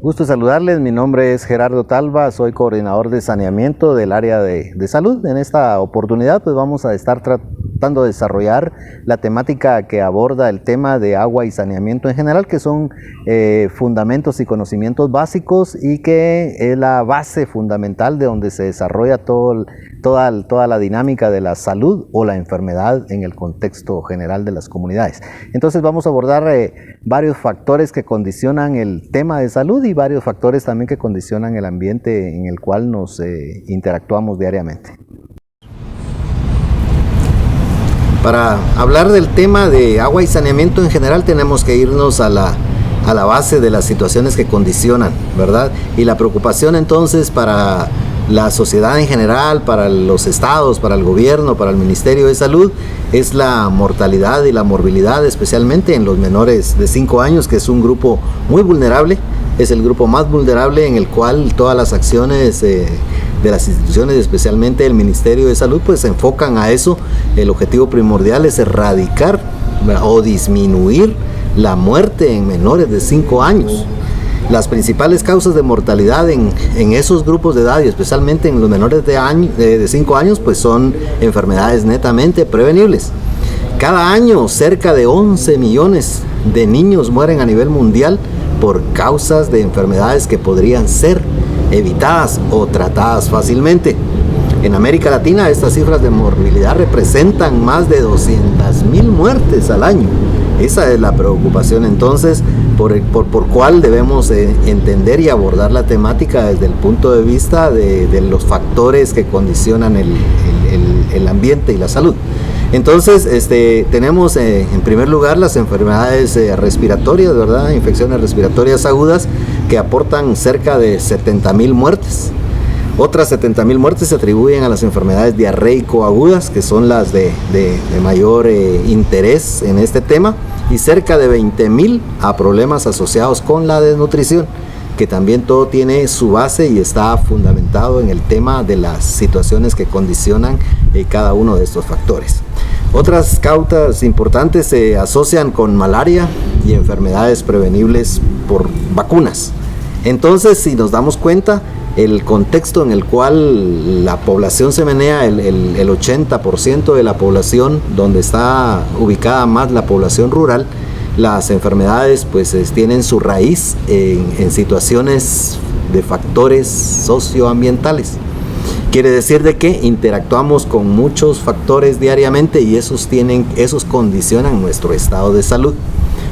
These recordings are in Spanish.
Gusto saludarles, mi nombre es Gerardo Talva, soy coordinador de saneamiento del área de salud. En esta oportunidad pues vamos a estar tratando de desarrollar la temática que aborda el tema de agua y saneamiento en general, que son fundamentos y conocimientos básicos y que es la base fundamental de donde se desarrolla toda la dinámica de la salud o la enfermedad en el contexto general de las comunidades. Entonces vamos a abordar varios factores que condicionan el tema de salud y varios factores también que condicionan el ambiente en el cual nos interactuamos diariamente. Para hablar del tema de agua y saneamiento en general tenemos que irnos a la base de las situaciones que condicionan, ¿verdad? Y la preocupación entonces para la sociedad en general, para los estados, para el gobierno, para el Ministerio de Salud, es la mortalidad y la morbilidad, especialmente en los menores de 5 años, que es un grupo muy vulnerable, es el grupo más vulnerable en el cual todas las acciones de las instituciones, especialmente el Ministerio de Salud, pues se enfocan a eso. El objetivo primordial es erradicar o disminuir la muerte en menores de 5 años. Las principales causas de mortalidad en esos grupos de edad y especialmente en los menores de 5 años pues son enfermedades netamente prevenibles. Cada año cerca de 11 millones de niños mueren a nivel mundial por causas de enfermedades que podrían ser evitadas o tratadas fácilmente. En América Latina estas cifras de morbilidad representan más de 200,000 muertes al año. Esa es la preocupación entonces por cuál debemos entender y abordar la temática desde el punto de vista de los factores que condicionan el ambiente y la salud. Entonces tenemos en primer lugar las enfermedades respiratorias, ¿verdad? Infecciones respiratorias agudas que aportan cerca de 70,000 muertes. Otras 70,000 muertes se atribuyen a las enfermedades diarreico-agudas, que son las de mayor interés en este tema, y cerca de 20,000 a problemas asociados con la desnutrición, que también todo tiene su base y está fundamentado en el tema de las situaciones que condicionan cada uno de estos factores. Otras causas importantes se asocian con malaria y enfermedades prevenibles por vacunas. Entonces, si nos damos cuenta, el contexto en el cual la población se menea, el 80% de la población, donde está ubicada más la población rural, las enfermedades pues tienen su raíz en situaciones de factores socioambientales. Quiere decir de que interactuamos con muchos factores diariamente y esos condicionan nuestro estado de salud.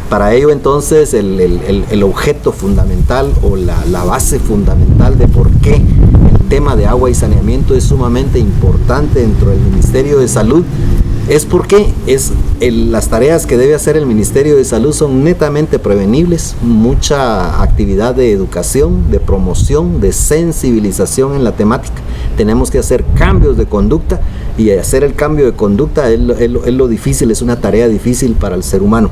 Para ello entonces el objeto fundamental o la base fundamental de por qué el tema de agua y saneamiento es sumamente importante dentro del Ministerio de Salud es porque las tareas que debe hacer el Ministerio de Salud son netamente prevenibles, mucha actividad de educación, de promoción, de sensibilización en la temática. Tenemos que hacer cambios de conducta y hacer el cambio de conducta es lo difícil, es una tarea difícil para el ser humano.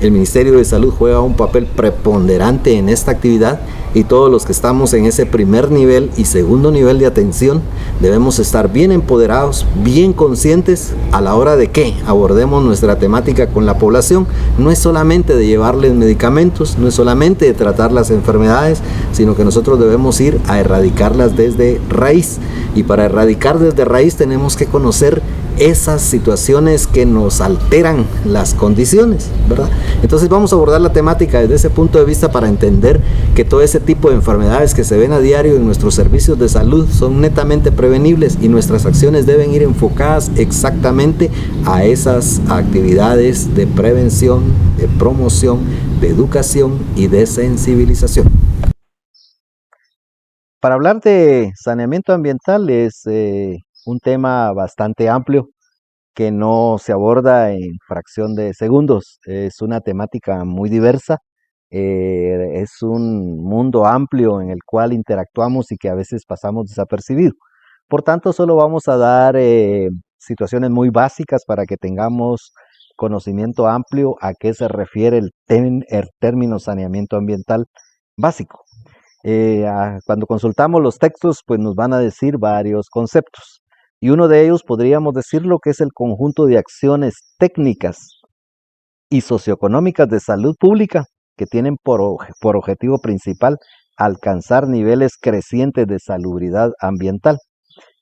El Ministerio de Salud juega un papel preponderante en esta actividad y todos los que estamos en ese primer nivel y segundo nivel de atención debemos estar bien empoderados, bien conscientes a la hora de que abordemos nuestra temática con la población. No es solamente de llevarles medicamentos, no es solamente de tratar las enfermedades, sino que nosotros debemos ir a erradicarlas desde raíz. Y para erradicar desde raíz tenemos que conocer esas situaciones que nos alteran las condiciones, ¿verdad? Entonces vamos a abordar la temática desde ese punto de vista para entender que todo ese tipo de enfermedades que se ven a diario en nuestros servicios de salud son netamente prevenibles y nuestras acciones deben ir enfocadas exactamente a esas actividades de prevención, de promoción, de educación y de sensibilización. Para hablar de saneamiento ambiental es un tema bastante amplio que no se aborda en fracción de segundos. Es una temática muy diversa, es un mundo amplio en el cual interactuamos y que a veces pasamos desapercibido. Por tanto, solo vamos a dar situaciones muy básicas para que tengamos conocimiento amplio a qué se refiere el término saneamiento ambiental básico. Cuando consultamos los textos, pues nos van a decir varios conceptos. Y uno de ellos podríamos decir lo que es el conjunto de acciones técnicas y socioeconómicas de salud pública que tienen por objetivo principal alcanzar niveles crecientes de salubridad ambiental.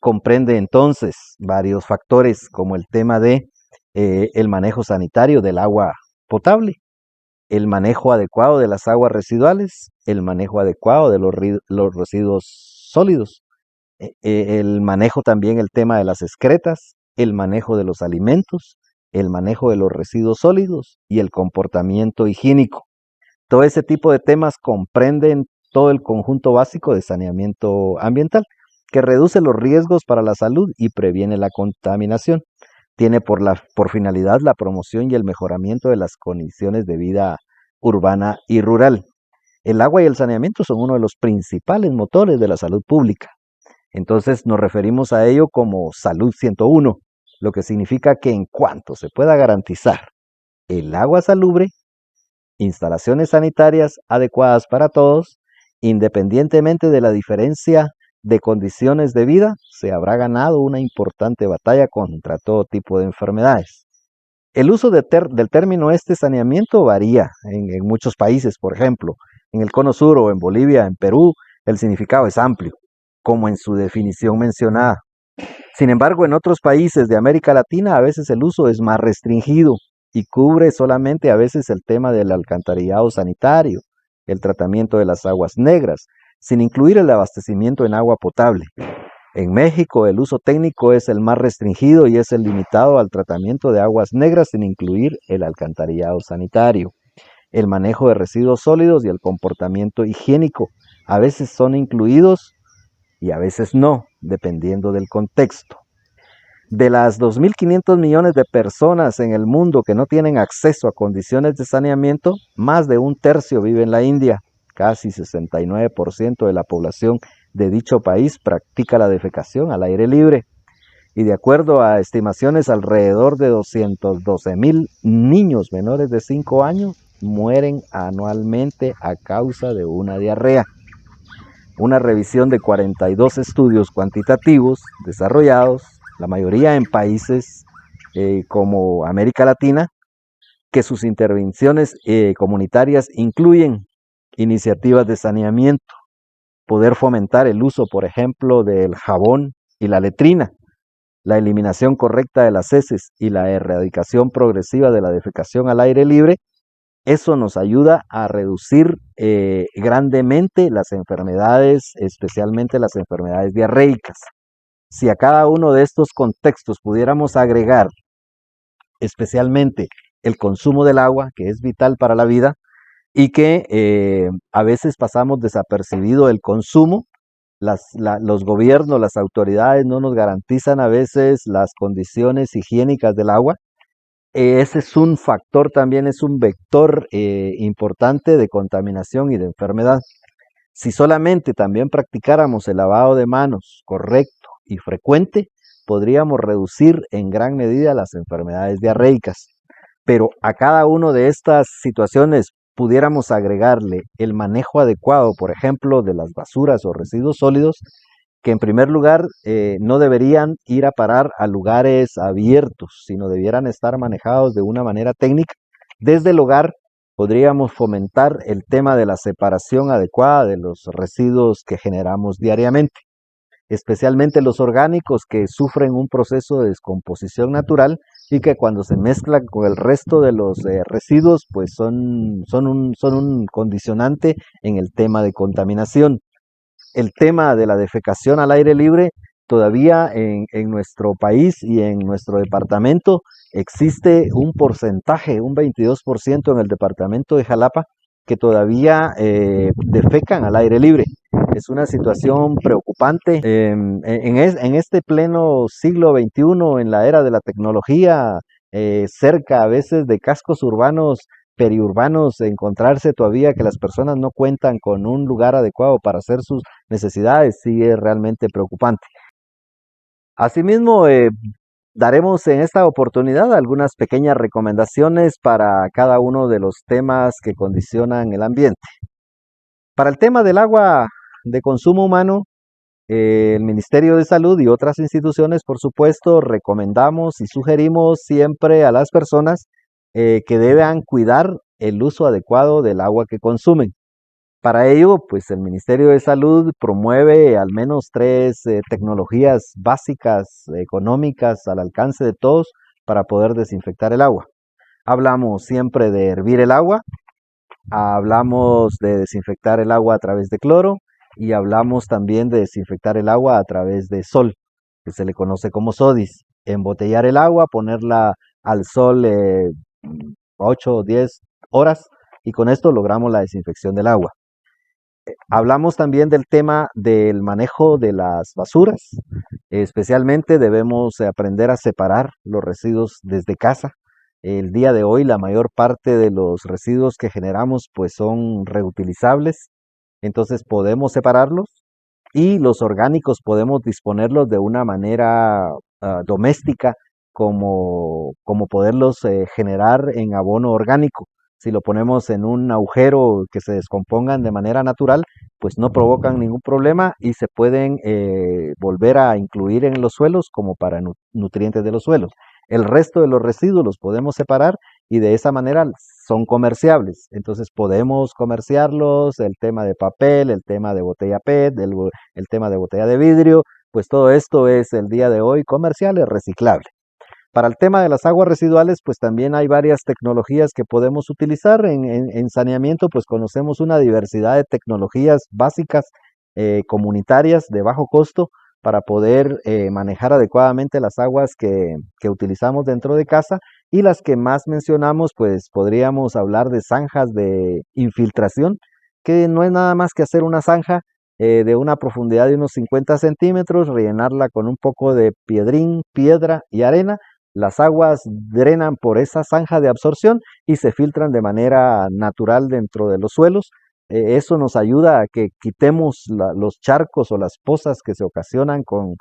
Comprende entonces varios factores como el tema de el manejo sanitario del agua potable, el manejo adecuado de las aguas residuales, el manejo adecuado de los residuos sólidos, el manejo también el tema de las excretas, el manejo de los alimentos, el manejo de los residuos sólidos y el comportamiento higiénico. Todo ese tipo de temas comprenden todo el conjunto básico de saneamiento ambiental, que reduce los riesgos para la salud y previene la contaminación. Tiene por finalidad la promoción y el mejoramiento de las condiciones de vida urbana y rural. El agua y el saneamiento son uno de los principales motores de la salud pública. Entonces nos referimos a ello como Salud 101, lo que significa que en cuanto se pueda garantizar el agua salubre, instalaciones sanitarias adecuadas para todos, independientemente de la diferencia de condiciones de vida, se habrá ganado una importante batalla contra todo tipo de enfermedades. El uso del término saneamiento varía en muchos países. Por ejemplo, en el Cono Sur o en Bolivia, en Perú, el significado es amplio, como en su definición mencionada. Sin embargo, en otros países de América Latina a veces el uso es más restringido y cubre solamente a veces el tema del alcantarillado sanitario, el tratamiento de las aguas negras, sin incluir el abastecimiento en agua potable. En México el uso técnico es el más restringido y es el limitado al tratamiento de aguas negras sin incluir el alcantarillado sanitario. El manejo de residuos sólidos y el comportamiento higiénico a veces son incluidos y a veces no, dependiendo del contexto. De las 2.500 millones de personas en el mundo que no tienen acceso a condiciones de saneamiento, más de un tercio vive en la India. Casi 69% de la población de dicho país practica la defecación al aire libre. Y de acuerdo a estimaciones, alrededor de 212.000 niños menores de 5 años mueren anualmente a causa de una diarrea. Una revisión de 42 estudios cuantitativos desarrollados, la mayoría en países como América Latina, que sus intervenciones comunitarias incluyen iniciativas de saneamiento, poder fomentar el uso, por ejemplo, del jabón y la letrina, la eliminación correcta de las heces y la erradicación progresiva de la defecación al aire libre. Eso nos ayuda a reducir grandemente las enfermedades, especialmente las enfermedades diarreicas. Si a cada uno de estos contextos pudiéramos agregar especialmente el consumo del agua, que es vital para la vida, y que a veces pasamos desapercibido el consumo, los gobiernos, las autoridades no nos garantizan a veces las condiciones higiénicas del agua. Ese es un factor, también es un vector importante de contaminación y de enfermedad. Si solamente también practicáramos el lavado de manos correcto y frecuente, podríamos reducir en gran medida las enfermedades diarreicas. Pero a cada una de estas situaciones pudiéramos agregarle el manejo adecuado, por ejemplo, de las basuras o residuos sólidos, que en primer lugar no deberían ir a parar a lugares abiertos, sino debieran estar manejados de una manera técnica. Desde el hogar podríamos fomentar el tema de la separación adecuada de los residuos que generamos diariamente, especialmente los orgánicos que sufren un proceso de descomposición natural y que cuando se mezclan con el resto de los residuos, pues son un condicionante en el tema de contaminación. El tema de la defecación al aire libre, todavía en nuestro país y en nuestro departamento existe un porcentaje, un 22% en el departamento de Jalapa, que todavía defecan al aire libre. Es una situación preocupante. En este pleno siglo XXI, en la era de la tecnología, cerca a veces de cascos urbanos, periurbanos, encontrarse todavía que las personas no cuentan con un lugar adecuado para hacer sus necesidades, sí es realmente preocupante. Asimismo, daremos en esta oportunidad algunas pequeñas recomendaciones para cada uno de los temas que condicionan el ambiente. Para el tema del agua de consumo humano, el Ministerio de Salud y otras instituciones, por supuesto, recomendamos y sugerimos siempre a las personas que deban cuidar el uso adecuado del agua que consumen. Para ello, pues el Ministerio de Salud promueve al menos tres tecnologías básicas, económicas, al alcance de todos para poder desinfectar el agua. Hablamos siempre de hervir el agua, hablamos de desinfectar el agua a través de cloro y hablamos también de desinfectar el agua a través de sol, que se le conoce como SODIS. Embotellar el agua, ponerla al sol 8 o 10 horas y con esto logramos la desinfección del agua. Hablamos también del tema del manejo de las basuras. Especialmente debemos aprender a separar los residuos desde casa. El día de hoy la mayor parte de los residuos que generamos pues son reutilizables, entonces podemos separarlos y los orgánicos podemos disponerlos de una manera doméstica como poderlos generar en abono orgánico. Si lo ponemos en un agujero que se descompongan de manera natural, pues no provocan ningún problema y se pueden volver a incluir en los suelos como para nutrientes de los suelos. El resto de los residuos los podemos separar y de esa manera son comerciables. Entonces podemos comerciarlos, el tema de papel, el tema de botella PET, el tema de botella de vidrio, pues todo esto es el día de hoy comercial y reciclable. Para el tema de las aguas residuales, pues también hay varias tecnologías que podemos utilizar. En saneamiento, pues conocemos una diversidad de tecnologías básicas comunitarias de bajo costo para poder manejar adecuadamente las aguas que utilizamos dentro de casa. Y las que más mencionamos, pues podríamos hablar de zanjas de infiltración, que no es nada más que hacer una zanja de una profundidad de unos 50 centímetros, rellenarla con un poco de piedrín, piedra y arena. Las aguas drenan por esa zanja de absorción y se filtran de manera natural dentro de los suelos. Eso nos ayuda a que quitemos los charcos o las pozas que se ocasionan con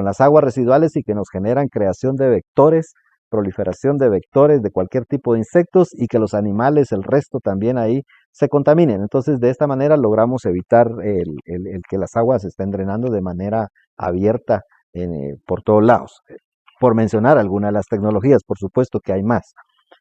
las aguas residuales y que nos generan creación de vectores, proliferación de vectores de cualquier tipo de insectos y que los animales, el resto también ahí se contaminen. Entonces de esta manera logramos evitar el que las aguas estén drenando de manera abierta por todos lados. Por mencionar algunas de las tecnologías, por supuesto que hay más.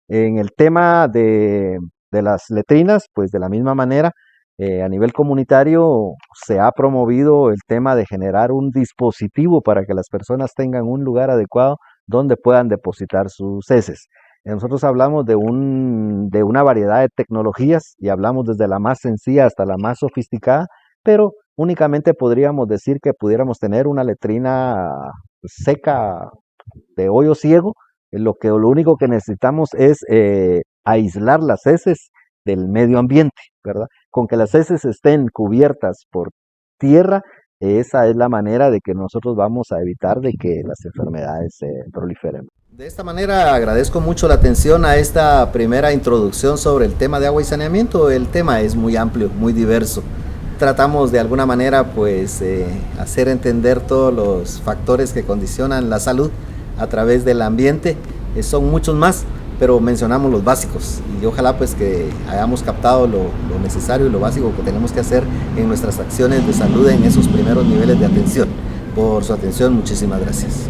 En el tema de las letrinas, pues de la misma manera, a nivel comunitario se ha promovido el tema de generar un dispositivo para que las personas tengan un lugar adecuado donde puedan depositar sus heces. Nosotros hablamos de una variedad de tecnologías y hablamos desde la más sencilla hasta la más sofisticada, pero únicamente podríamos decir que pudiéramos tener una letrina seca de hoyo ciego. Lo único que necesitamos es aislar las heces del medio ambiente, ¿verdad? Con que las heces estén cubiertas por tierra, esa es la manera de que nosotros vamos a evitar de que las enfermedades se proliferen. De esta manera agradezco mucho la atención a esta primera introducción sobre el tema de agua y saneamiento. El tema es muy amplio, muy diverso. Tratamos de alguna manera pues hacer entender todos los factores que condicionan la salud a través del ambiente. Son muchos más, pero mencionamos los básicos y ojalá pues que hayamos captado lo necesario y lo básico que tenemos que hacer en nuestras acciones de salud en esos primeros niveles de atención. Por su atención, muchísimas gracias.